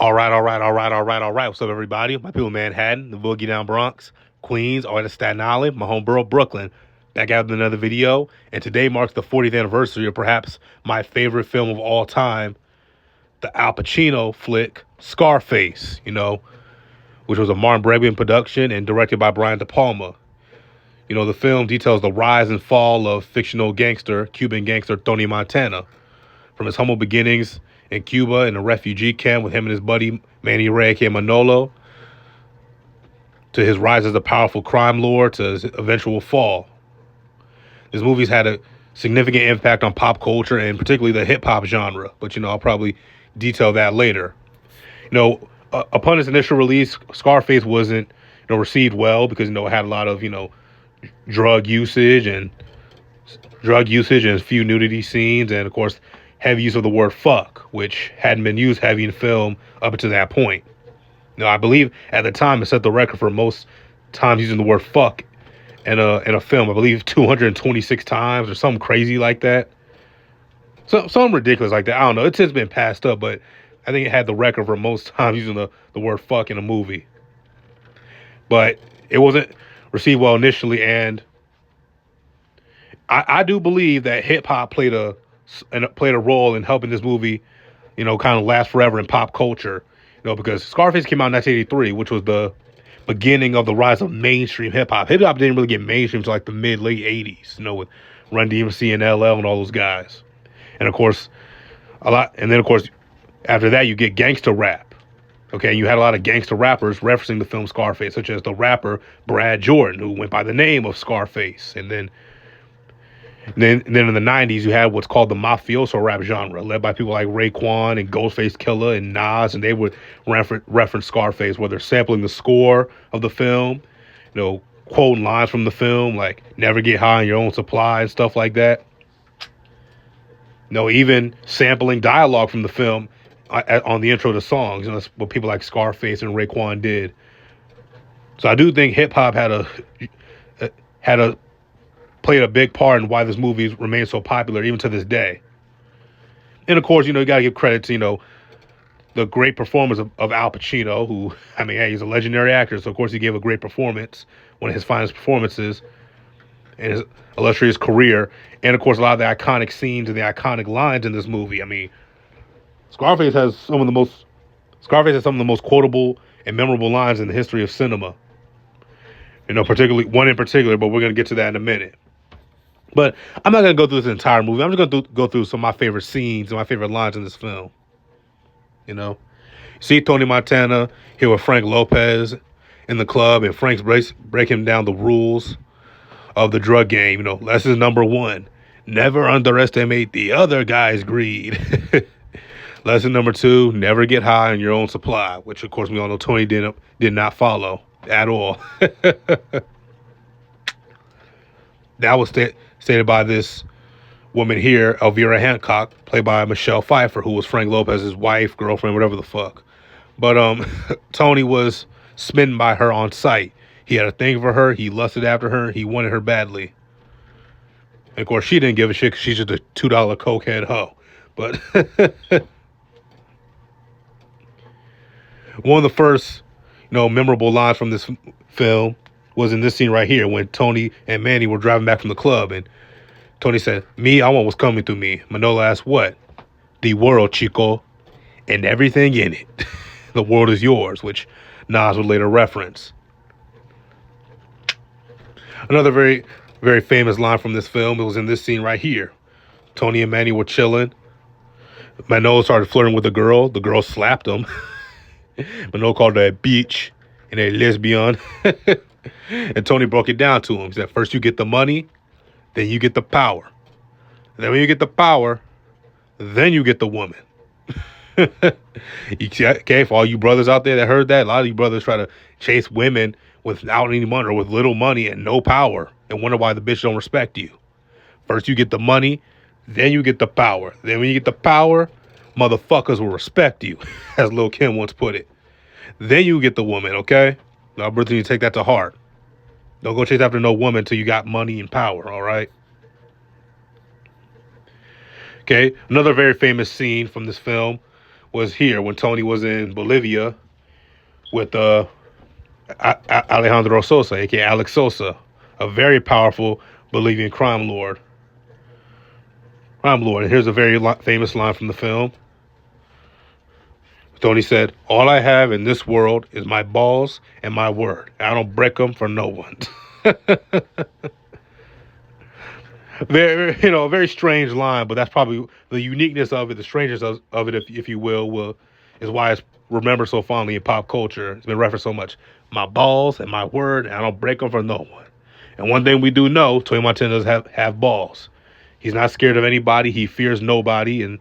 All right. What's up, everybody? My people in Manhattan, the Boogie Down Bronx, Queens, all the way to Staten Island, my home borough, Brooklyn. Back out with another video, and today marks the 40th anniversary of perhaps my favorite film of all time, the Al Pacino flick, Scarface, which was a Martin Bregman production and directed by Brian De Palma. The film details the rise and fall of fictional Cuban gangster Tony Montana, from his humble beginnings in Cuba in a refugee camp with him and his buddy Manny Ray, aka Manolo, to his rise as a powerful crime lord, to his eventual fall. This movie's had a significant impact on pop culture and particularly the hip hop genre, but I'll probably detail that later. Upon its initial release, Scarface wasn't received well because it had a lot of drug usage and a few nudity scenes, and of course heavy use of the word fuck, which hadn't been used heavy in film up until that point. I believe at the time it set the record for most times using the word fuck in a film. I believe 226 times or something crazy like that. Something ridiculous like that. I don't know. It's since been passed up, but I think it had the record for most times using the word fuck in a movie. But it wasn't received well initially, and I do believe that hip hop played a role in helping this movie, kind of last forever in pop culture. Because Scarface came out in 1983, which was the beginning of the rise of mainstream hip hop. Hip hop didn't really get mainstream until like the late 80s, with Run DMC and LL and all those guys. And of course, after that, you get gangster rap. Okay, you had a lot of gangster rappers referencing the film Scarface, such as the rapper Brad Jordan, who went by the name of Scarface. And then in the 90s, you had what's called the mafioso rap genre, led by people like Raekwon and Ghostface Killah and Nas, and they would reference Scarface, whether sampling the score of the film, quoting lines from the film, like "never get high on your own supply" and stuff like that. Even sampling dialogue from the film on the intro to songs. That's what people like Scarface and Raekwon did. So I do think hip hop played a big part in why this movie remains so popular even to this day. And of course, you got to give credit to, the great performance of Al Pacino, who, he's a legendary actor. So of course he gave a great performance, one of his finest performances in his illustrious career. And of course, a lot of the iconic scenes and the iconic lines in this movie. Scarface has some of the most quotable and memorable lines in the history of cinema. Particularly one in particular, but we're going to get to that in a minute. But I'm not going to go through this entire movie. I'm just going to go through some of my favorite scenes and my favorite lines in this film. See Tony Montana here with Frank Lopez in the club, and Frank's breaking down the rules of the drug game. Lesson number 1, never underestimate the other guy's greed. Lesson number 2, never get high on your own supply, which of course we all know Tony did not follow at all. That was stated by this woman here, Elvira Hancock, played by Michelle Pfeiffer, who was Frank Lopez's wife, girlfriend, whatever the fuck. But Tony was smitten by her on sight. He had a thing for her. He lusted after her. He wanted her badly. And of course, she didn't give a shit because she's just a $2 cokehead hoe. But one of the first, memorable lines from this film was in this scene right here when Tony and Manny were driving back from the club, and Tony said, "Me, I want what's coming through me." Manolo asked, "What?" "The world, Chico, and everything in it." The world is yours, which Nas would later reference. Another very, very famous line from this film, it was in this scene right here. Tony and Manny were chilling. Manolo started flirting with the girl. The girl slapped him. Manolo called her a bitch and a lesbian. And Tony broke it down to him. He said, first you get the money, then you get the power. And then when you get the power, then you get the woman. Okay, for all you brothers out there that heard that, a lot of you brothers try to chase women without any money or with little money and no power and wonder why the bitch don't respect you. First you get the money, then you get the power. Then when you get the power, motherfuckers will respect you, as Lil' Kim once put it. Then you get the woman, okay? Now, brother, you take that to heart. Don't go chase after no woman till you got money and power, all right? Okay, another very famous scene from this film was here when Tony was in Bolivia with Alejandro Sosa, aka Alex Sosa, a very powerful Bolivian crime lord. And here's a very famous line from the film. Tony said, "All I have in this world is my balls and my word. I don't break them for no one." Very, a very strange line, but that's probably the uniqueness of it, the strangeness of it, if you will, is why it's remembered so fondly in pop culture. It's been referenced so much. My balls and my word, and I don't break them for no one. And one thing we do know, Tony Montana does have balls. He's not scared of anybody. He fears nobody, and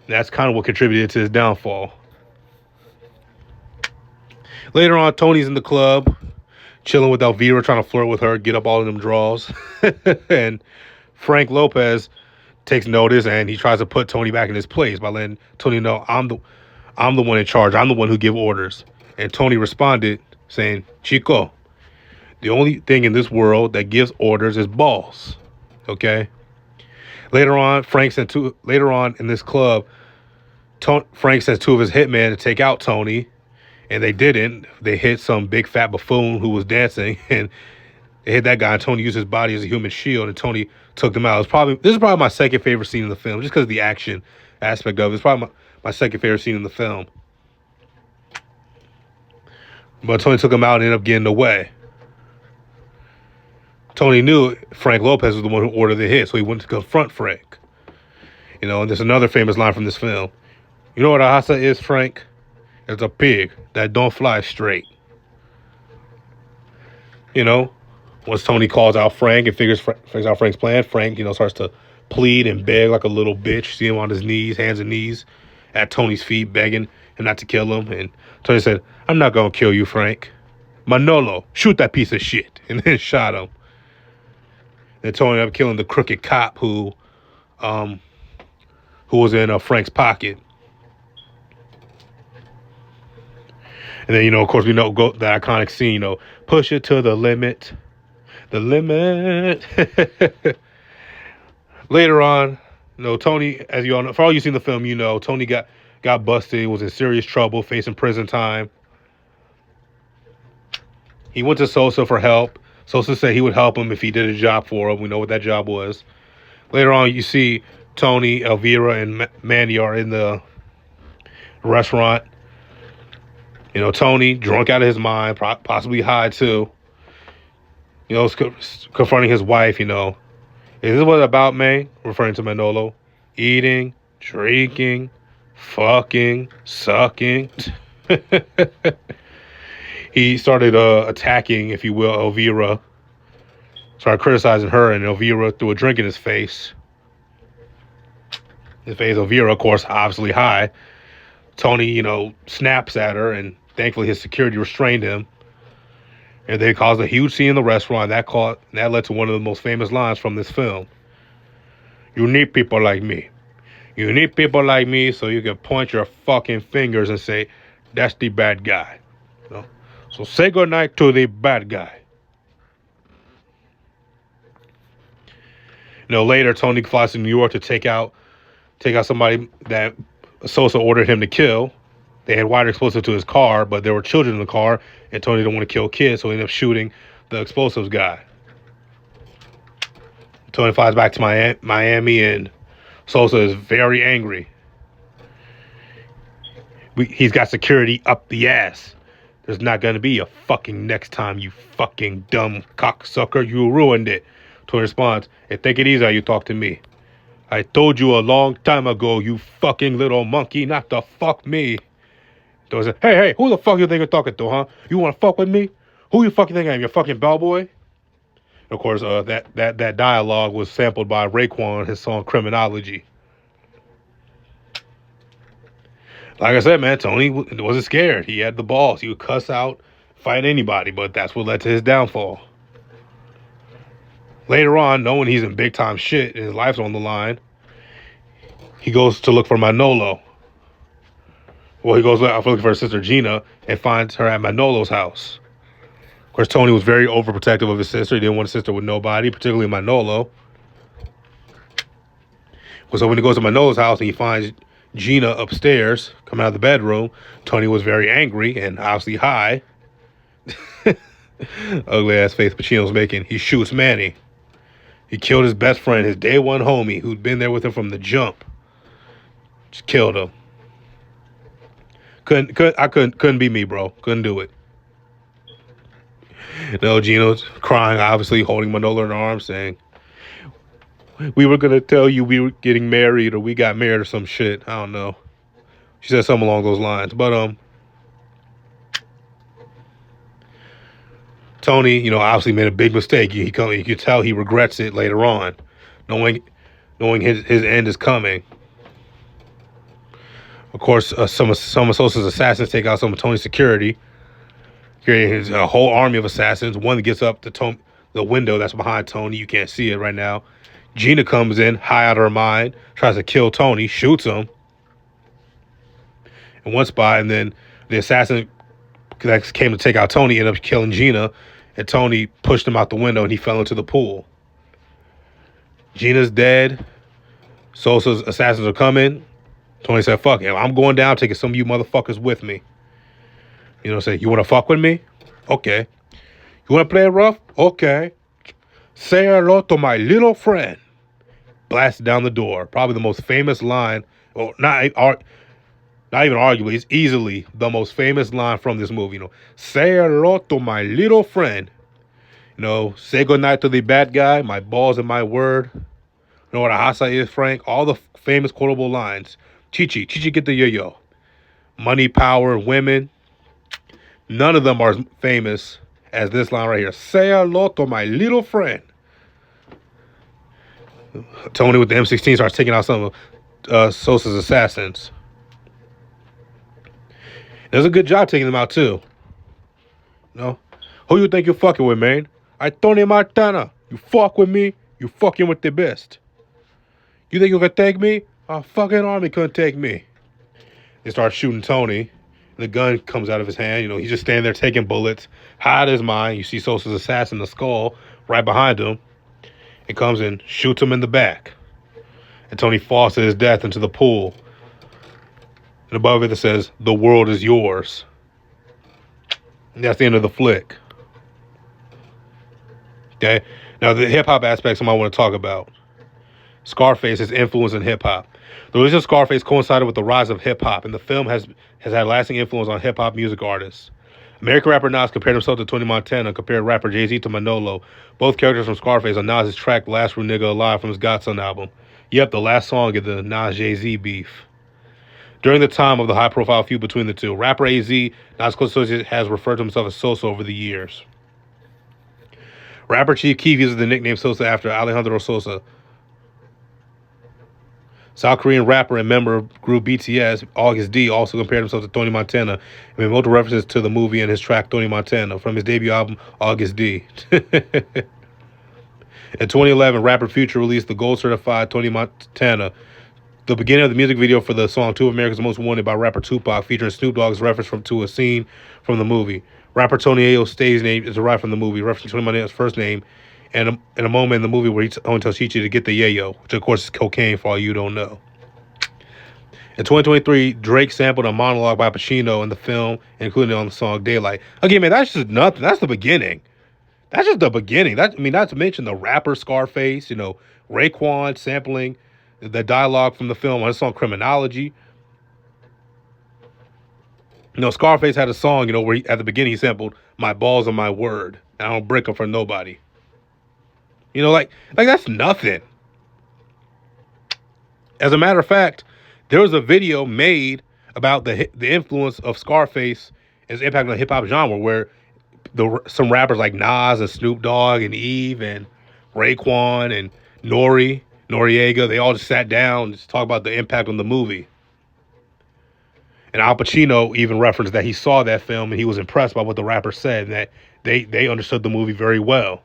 that's kind of what contributed to his downfall. Later on, Tony's in the club, chilling with Elvira, trying to flirt with her, get up all of them draws. And Frank Lopez takes notice, and he tries to put Tony back in his place by letting Tony know, I'm the one in charge. I'm the one who give orders. And Tony responded saying, "Chico, the only thing in this world that gives orders is balls." Okay. Later on in this club, Frank sends two of his hitmen to take out Tony, and they didn't. They hit some big fat buffoon who was dancing, and they hit that guy. And Tony used his body as a human shield, and Tony took them out. This is probably my second favorite scene in the film, just because of the action aspect of it. It's probably my second favorite scene in the film. But Tony took him out and ended up getting away. Tony knew Frank Lopez was the one who ordered the hit, so he went to confront Frank. And there's another famous line from this film. "You know what a hasa is, Frank? It's a pig that don't fly straight." Once Tony calls out Frank and figures out Frank's plan, Frank, starts to plead and beg like a little bitch. See him on his knees, hands and knees, at Tony's feet, begging him not to kill him. And Tony said, "I'm not going to kill you, Frank. Manolo, shoot that piece of shit." And then shot him. And Tony ended up killing the crooked cop who was in Frank's pocket. And then, of course, we know the iconic scene, push it to the limit. The limit. Later on, Tony, as you all know, for all you seen the film, Tony got busted, was in serious trouble, facing prison time. He went to Sosa for help. Sosa said he would help him if he did a job for him. We know what that job was. Later on, you see Tony, Elvira, and Manny are in the restaurant. Tony, drunk out of his mind, possibly high too. Confronting his wife, "Is this what it's about, man?" Referring to Manolo. "Eating, drinking, fucking, sucking." He started attacking, if you will, Elvira. Started criticizing her, and Elvira threw a drink in his face. Elvira, of course, obviously high. Tony, snaps at her, and thankfully his security restrained him. And they caused a huge scene in the restaurant. That led to one of the most famous lines from this film. "You need people like me. You need people like me so you can point your fucking fingers and say, that's the bad guy. So say goodnight to the bad guy." Later, Tony flies to New York to take out somebody that Sosa ordered him to kill. They had wired explosive to his car, but there were children in the car, and Tony didn't want to kill kids, so he ended up shooting the explosives guy. Tony flies back to Miami, and Sosa is very angry. He's got security up the ass. There's not going to be a fucking next time, you fucking dumb cocksucker. You ruined it. Tony responds, "Hey, take it easy how you talk to me. I told you a long time ago, you fucking little monkey, not to fuck me." Tony said, hey, who the fuck you think you're talking to, huh? You want to fuck with me? Who you fucking think I am, your fucking bellboy? Of course, that dialogue was sampled by Raekwon, his song Criminology. Like I said, man, Tony wasn't scared. He had the balls. He would cuss out, fight anybody, but that's what led to his downfall. Later on, knowing he's in big time shit and his life's on the line, he goes to look for Manolo. Well, he goes looking for his sister Gina and finds her at Manolo's house. Of course, Tony was very overprotective of his sister. He didn't want a sister with nobody, particularly Manolo. So when he goes to Manolo's house and he finds Gina upstairs, coming out of the bedroom. Tony was very angry and obviously high. Ugly ass face Pacino's making. He shoots Manny. He killed his best friend, his day one homie, who'd been there with him from the jump. Just killed him. Couldn't be me, bro. Couldn't do it. No, Gino's crying, obviously, holding Manola in her arms, saying, "We were gonna tell you we were getting married, or we got married, or some shit. I don't know." She said something along those lines. But Tony, obviously made a big mistake. You could tell he regrets it later on, knowing his end is coming. Of course, some of Sosa's assassins take out some of Tony's security, creating a whole army of assassins. One that gets up to the window that's behind Tony. You can't see it right now. Gina comes in, high out of her mind, tries to kill Tony, shoots him in one spot, and then the assassin that came to take out Tony ended up killing Gina, and Tony pushed him out the window, and he fell into the pool. Gina's dead. Sosa's assassins are coming. Tony said, "Fuck it, I'm going down, taking some of you motherfuckers with me." Say, "You want to fuck with me? Okay. You want to play rough? Okay. Say hello to my little friend." Blasted down the door. Probably the most famous line, or not even arguably, it's easily the most famous line from this movie. Say hello to my little friend. Say goodnight to the bad guy, my balls and my word. You know what a hasa is, Frank? All the famous quotable lines. Chichi get the yo-yo. Money, power, women. None of them are as famous as this line right here. Say hello to my little friend. Tony with the M16 starts taking out some of Sosa's assassins. Does a good job taking them out too. Who you think you're fucking with, man? I Tony Montana. You fuck with me, you fucking with the best. You think you can take me? A fucking army couldn't take me. They start shooting Tony. The gun comes out of his hand. He's just standing there taking bullets. High out of his mind. You see Sosa's assassin, the skull, right behind him. It comes and shoots him in the back. And Tony falls to his death into the pool. And above it says, "The world is yours." And that's the end of the flick. Okay? Now, the hip-hop aspects I want to talk about. Scarface's influence in hip-hop. The release of Scarface coincided with the rise of hip-hop, and the film has had lasting influence on hip-hop music artists. American rapper Nas compared himself to Tony Montana, compared rapper Jay-Z to Manolo. Both characters from Scarface on Nas' track Last Real Nigga Alive from his Godson album. Yep, the last song of the Nas Jay-Z beef. During the time of the high-profile feud between the two, rapper AZ, Nas' close associate, has referred to himself as Sosa over the years. Rapper Chief Keef uses the nickname Sosa after Alejandro Sosa. South Korean rapper and member of group BTS, August D, also compared himself to Tony Montana and made multiple references to the movie and his track Tony Montana from his debut album, August D. In 2011, rapper Future released the gold-certified Tony Montana, the beginning of the music video for the song Two of America's Most Wanted by rapper Tupac, featuring Snoop Dogg's reference to a scene from the movie. Rapper Tony Ayo's stage name is derived from the movie, referencing Tony Montana's first name, and in a moment in the movie where he tells Chichi to get the yayo, which of course is cocaine for all you don't know. In 2023, Drake sampled a monologue by Pacino in the film, including on the song Daylight. Again, man, that's just nothing. That's the beginning. That's just the beginning. Not to mention the rapper Scarface, Raekwon sampling the dialogue from the film on his song Criminology. Scarface had a song, where at the beginning he sampled "My balls are my word. I don't break them for nobody." Like that's nothing. As a matter of fact, there was a video made about the influence of Scarface and its impact on the hip hop genre, where some rappers like Nas and Snoop Dogg and Eve and Raekwon and Noriega, they all just sat down and just talked about the impact on the movie. And Al Pacino even referenced that he saw that film and he was impressed by what the rapper said, and that they understood the movie very well.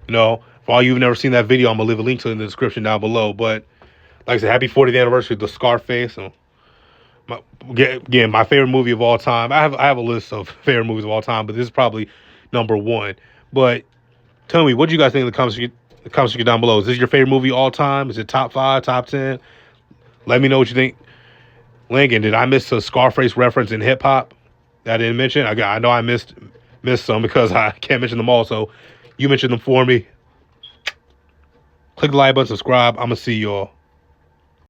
For all you've never seen that video, I'm going to leave a link to it in the description down below. But like I said, happy 40th anniversary of the Scarface. Again, my favorite movie of all time. I have a list of favorite movies of all time, but this is probably number one. But tell me, what do you guys think in the comments section down below? Is this your favorite movie all time? Is it top 5, top 10? Let me know what you think. Lincoln, did I miss a Scarface reference in hip hop that I didn't mention? I know I missed some because I can't mention them all. So you mentioned them for me. Click the like button, subscribe. I'm gonna see y'all.